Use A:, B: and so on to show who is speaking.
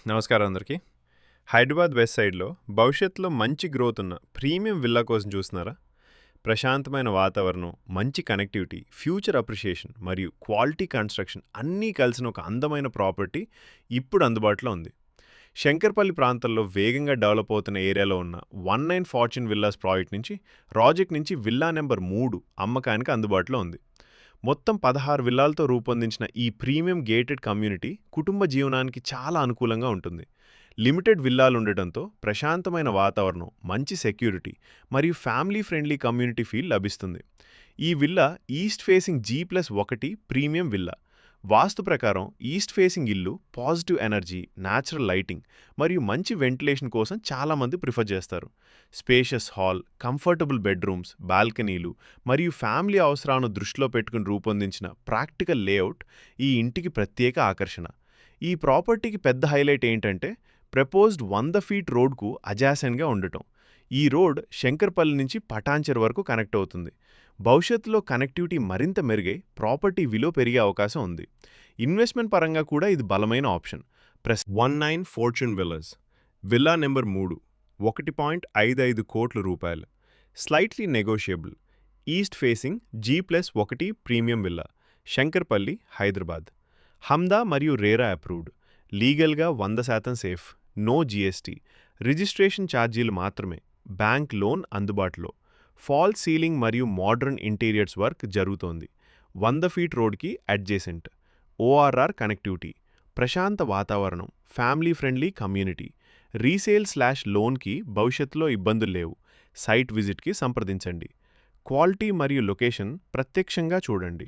A: నమస్కారం అందరికీ. హైదరాబాద్ వెస్ట్ సైడ్‌లో భవిష్యత్తులో మంచి గ్రోత్ ఉన్న ప్రీమియం విల్లా కోసం చూస్తున్నారా? ప్రశాంతమైన వాతావరణం, మంచి కనెక్టివిటీ, ఫ్యూచర్ అప్రిషియేషన్ మరియు క్వాలిటీ కన్‌స్ట్రక్షన్ అన్నీ కలిసిన ఒక అందమైన ప్రాపర్టీ ఇప్పుడు అందుబాటులో ఉంది. శంకర్పల్లి ప్రాంతంలో వేగంగా డెవలప్ అవుతున్న ఏరియాలో ఉన్న 19 ఫార్చ్యూన్ విల్లాస్ ప్రాజెక్ట్ నుంచి విల్లా నెంబర్ 3 అమ్మకానికి అందుబాటులో ఉంది. మొత్తం 16 విల్లాలతో రూపొందించిన ఈ ప్రీమియం గేటెడ్ కమ్యూనిటీ కుటుంబ జీవనానికి చాలా అనుకూలంగా ఉంటుంది. లిమిటెడ్ విల్లాలు ఉండటంతో ప్రశాంతమైన వాతావరణం, మంచి సెక్యూరిటీ మరియు ఫ్యామిలీ ఫ్రెండ్లీ కమ్యూనిటీ ఫీల్ లభిస్తుంది. ఈ villa east facing G+1 premium villa. Vastu ప్రకారం ఈస్ట్ ఫేసింగ్ ఇల్లు పాజిటివ్ ఎనర్జీ, న్యాచురల్ లైటింగ్ మరియు మంచి వెంటిలేషన్ కోసం చాలామంది ప్రిఫర్ చేస్తారు. స్పేషియస్ హాల్, కంఫర్టబుల్ బెడ్రూమ్స్, బాల్కనీలు మరియు ఫ్యామిలీ అవసరాలను దృష్టిలో పెట్టుకుని రూపొందించిన ప్రాక్టికల్ లేఅవుట్ ఈ ఇంటికి ప్రత్యేక ఆకర్షణ. ఈ ప్రాపర్టీకి పెద్ద హైలైట్ ఏంటంటే ప్రపోజ్డ్ 100 ఫీట్ రోడ్కు అజాసెంట్గా ఉండటం. ఈ రోడ్ శంకర్పల్లి నుంచి పటాన్చెరు వరకు కనెక్ట్ అవుతుంది. భవిష్యత్తులో కనెక్టివిటీ మరింత మెరుగై ప్రాపర్టీ విలువ పెరిగే అవకాశం ఉంది. ఇన్వెస్ట్మెంట్ పరంగా కూడా ఇది బలమైన option. 19 Fortune villas. Villa number 3 1.55 కోట్ల రూపాయలు. Slightly negotiable. East facing G+1 premium villa. Shankarpally, Hyderabad. హమ్దా మరియు రేరా అప్రూవ్డ్. లీగల్గా 100% సేఫ్. No GST. రిజిస్ట్రేషన్ ఛార్జీలు మాత్రమే. బ్యాంక్ లోన్ అందుబాటులో. ఫాల్ సీలింగ్ మరియు మోడ్రన్ ఇంటీరియర్స్ వర్క్ జరుగుతోంది. 100 ఫీట్ రోడ్కి అడ్జేసెంట్. ORR connectivity. ప్రశాంత వాతావరణం, ఫ్యామిలీ ఫ్రెండ్లీ కమ్యూనిటీ. రీసేల్/లోన్కి భవిష్యత్తులో ఇబ్బందులు లేవు. సైట్ విజిట్కి సంప్రదించండి. క్వాలిటీ మరియు లొకేషన్ ప్రత్యక్షంగా చూడండి.